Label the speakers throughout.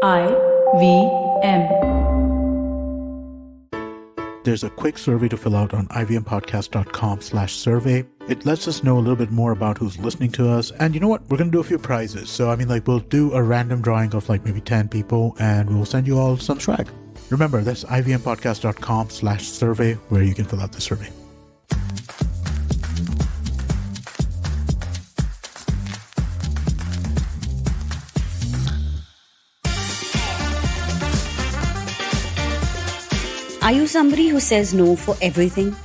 Speaker 1: IVM.
Speaker 2: There's a quick survey to fill out on ivmpodcast.com/survey. It lets us know a little bit more about who's listening to us. And you know what? We're going to do a few prizes. So, we'll do a random drawing of maybe 10 people and we'll send you all some swag. Remember, that's ivmpodcast.com/survey where you can fill out the survey.
Speaker 3: Are you somebody who says no for everything?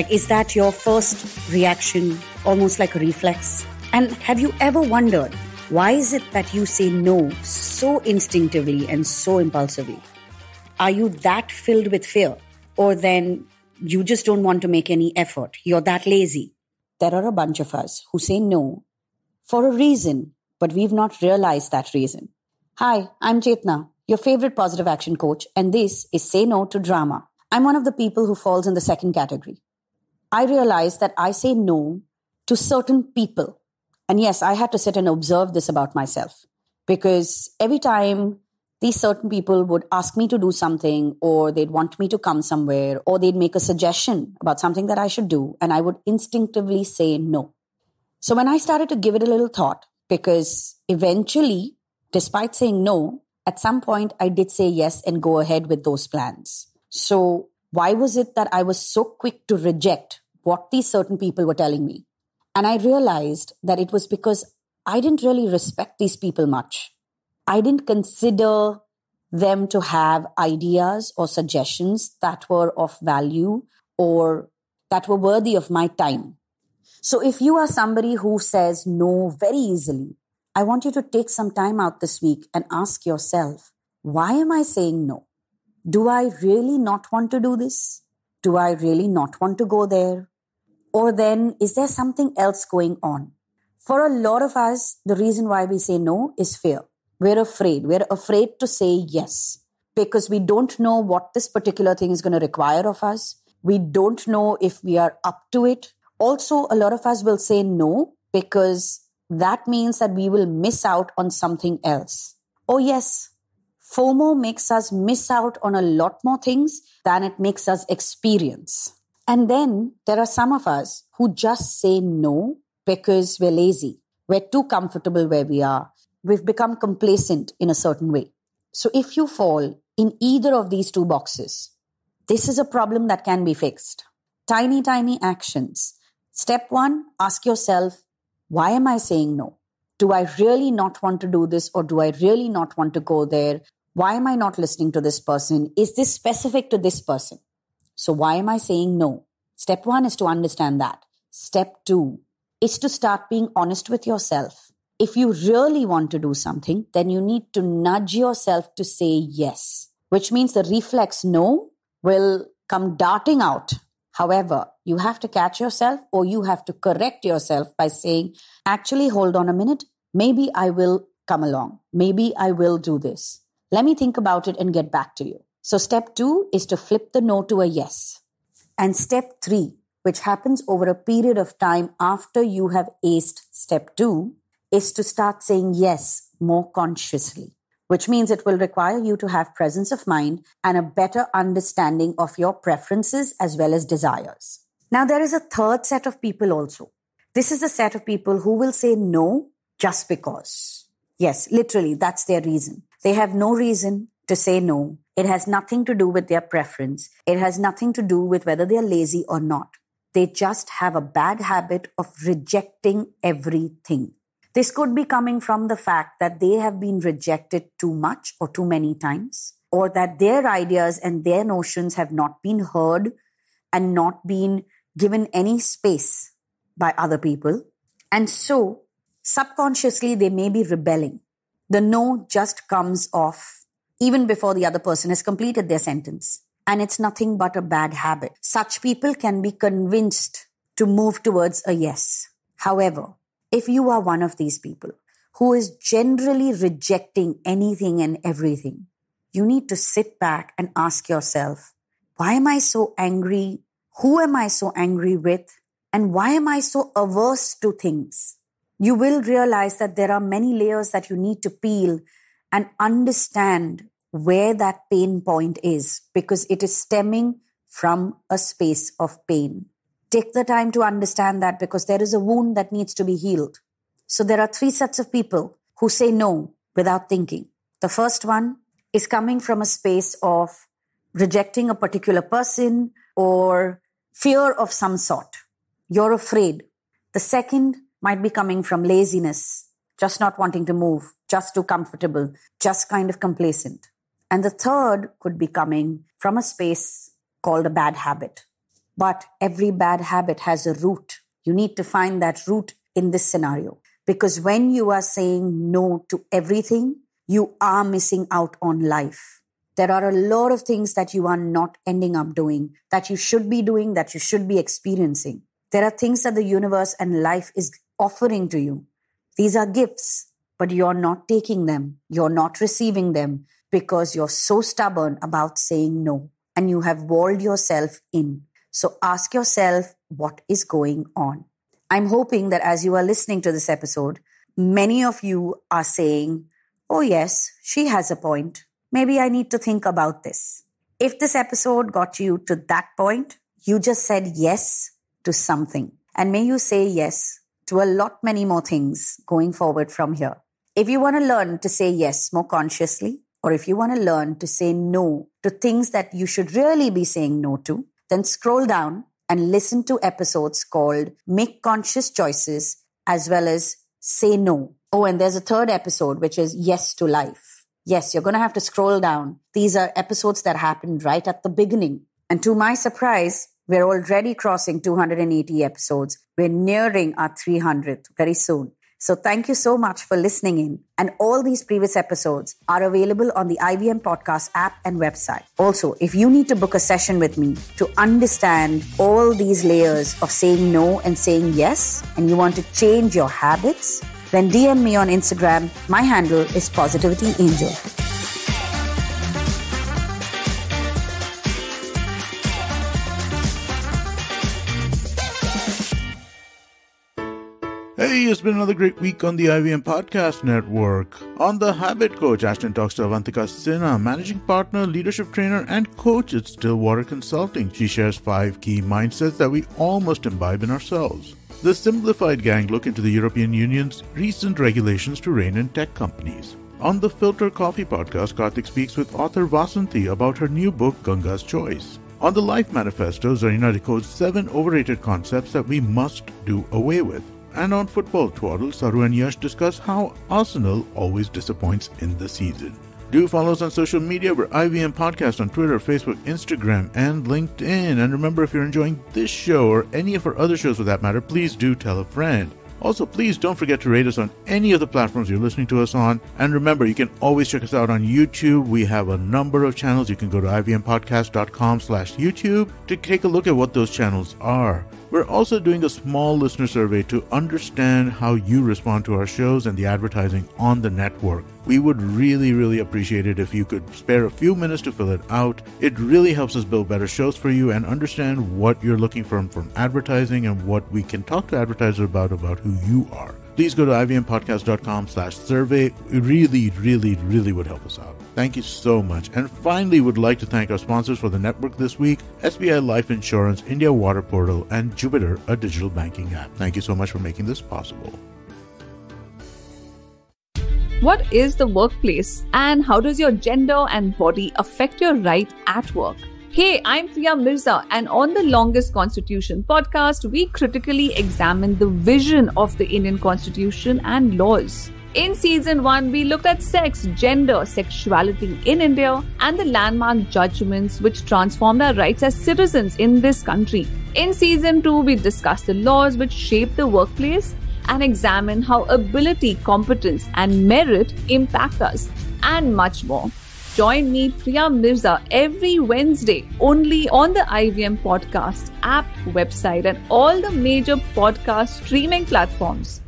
Speaker 3: Is that your first reaction, almost like a reflex? And have you ever wondered, why is it that you say no so instinctively and so impulsively? Are you that filled with fear? Or then you just don't want to make any effort? You're that lazy? There are a bunch of us who say no for a reason, but we've not realized that reason. Hi, I'm Chetna, your favorite positive action coach, and this is Say No to Drama. I'm one of the people who falls in the second category. I realized that I say no to certain people. And yes, I had to sit and observe this about myself. Because every time these certain people would ask me to do something, or they'd want me to come somewhere, or they'd make a suggestion about something that I should do, and I would instinctively say no. So when I started to give it a little thought, because eventually, despite saying no, at some point I did say yes and go ahead with those plans. So why was it that I was so quick to reject what these certain people were telling me? And I realized that it was because I didn't really respect these people much. I didn't consider them to have ideas or suggestions that were of value or that were worthy of my time. So if you are somebody who says no very easily, I want you to take some time out this week and ask yourself, why am I saying no? Do I really not want to do this? Do I really not want to go there? Or then, is there something else going on? For a lot of us, the reason why we say no is fear. We're afraid. We're afraid to say yes because we don't know what this particular thing is going to require of us. We don't know if we are up to it. Also, a lot of us will say no because that means that we will miss out on something else. Oh yes, FOMO makes us miss out on a lot more things than it makes us experience. And then there are some of us who just say no because we're lazy. We're too comfortable where we are. We've become complacent in a certain way. So if you fall in either of these two boxes, this is a problem that can be fixed. Tiny, tiny actions. Step 1, ask yourself, why am I saying no? Do I really not want to do this, or do I really not want to go there? Why am I not listening to this person? Is this specific to this person? So why am I saying no? Step 1 is to understand that. Step 2 is to start being honest with yourself. If you really want to do something, then you need to nudge yourself to say yes, which means the reflex no will come darting out. However, you have to catch yourself, or you have to correct yourself by saying, actually, hold on a minute. Maybe I will come along. Maybe I will do this. Let me think about it and get back to you. So step 2 is to flip the no to a yes. And step 3, which happens over a period of time after you have aced step 2, is to start saying yes more consciously, which means it will require you to have presence of mind and a better understanding of your preferences as well as desires. Now, there is a third set of people also. This is a set of people who will say no just because. Yes, literally, that's their reason. They have no reason to say no. It has nothing to do with their preference. It has nothing to do with whether they're lazy or not. They just have a bad habit of rejecting everything. This could be coming from the fact that they have been rejected too much or too many times, or that their ideas and their notions have not been heard and not been given any space by other people. And so, subconsciously, they may be rebelling. The no just comes off even before the other person has completed their sentence. And it's nothing but a bad habit. Such people can be convinced to move towards a yes. However, if you are one of these people who is generally rejecting anything and everything, you need to sit back and ask yourself, why am I so angry? Who am I so angry with? And why am I so averse to things? You will realize that there are many layers that you need to peel and understand where that pain point is, because it is stemming from a space of pain. Take the time to understand that, because there is a wound that needs to be healed. So there are 3 sets of people who say no without thinking. The first one is coming from a space of rejecting a particular person or fear of some sort. You're afraid. The second might be coming from laziness, just not wanting to move, just too comfortable, just kind of complacent. And the third could be coming from a space called a bad habit. But every bad habit has a root. You need to find that root in this scenario. Because when you are saying no to everything, you are missing out on life. There are a lot of things that you are not ending up doing, that you should be doing, that you should be experiencing. There are things that the universe and life is offering to you. These are gifts, but you're not taking them. You're not receiving them because you're so stubborn about saying no, and you have walled yourself in. So ask yourself, what is going on? I'm hoping that as you are listening to this episode, many of you are saying, oh yes, she has a point. Maybe I need to think about this. If this episode got you to that point, you just said yes to something. And may you say yes to a lot many more things going forward from here. If you want to learn to say yes more consciously, or if you want to learn to say no to things that you should really be saying no to, then scroll down and listen to episodes called Make Conscious Choices as well as Say No. Oh, and there's a third episode, which is Yes to Life. Yes, you're going to have to scroll down. These are episodes that happened right at the beginning. And to my surprise, we're already crossing 280 episodes. We're nearing our 300th very soon. So thank you so much for listening in. And all these previous episodes are available on the IVM Podcast app and website. Also, if you need to book a session with me to understand all these layers of saying no and saying yes, and you want to change your habits, then DM me on Instagram. My handle is Positivity Angel.
Speaker 2: Hey, it's been another great week on the IVM Podcast Network. On The Habit Coach, Ashton talks to Avantika Sinha, managing partner, leadership trainer, and coach at Stillwater Consulting. She shares 5 key mindsets that we all must imbibe in ourselves. The Simplified Gang look into the European Union's recent regulations to rein in tech companies. On the Filter Coffee Podcast, Karthik speaks with author Vasanthi about her new book, Ganga's Choice. On the Life Manifesto, Zarina decodes 7 overrated concepts that we must do away with. And on Football Twaddle, Saru and Yash discuss how Arsenal always disappoints in the season. Do follow us on social media. We're IVM Podcast on Twitter, Facebook, Instagram, and LinkedIn. And remember, if you're enjoying this show or any of our other shows for that matter, please do tell a friend. Also, please don't forget to rate us on any of the platforms you're listening to us on. And remember, you can always check us out on YouTube. We have a number of channels. You can go to ivmpodcast.com/YouTube to take a look at what those channels are. We're also doing a small listener survey to understand how you respond to our shows and the advertising on the network. We would really appreciate it if you could spare a few minutes to fill it out. It really helps us build better shows for you and understand what you're looking for from advertising and what we can talk to advertisers about who you are. Please go to ivmpodcast.com/survey. It really would help us out. Thank you so much. And finally, would like to thank our sponsors for the network this week, SBI Life Insurance, India Water Portal, and Jupiter, a digital banking app. Thank you so much for making this possible.
Speaker 1: What is the workplace and how does your gender and body affect your right at work? Hey, I'm Priya Mirza, and on the Longest Constitution podcast, we critically examine the vision of the Indian Constitution and laws. In season 1, we looked at sex, gender, sexuality in India, and the landmark judgments which transformed our rights as citizens in this country. In season 2, we discussed the laws which shape the workplace and examine how ability, competence, and merit impact us, and much more. Join me, Priya Mirza, every Wednesday only on the IVM Podcast app, website, and all the major podcast streaming platforms.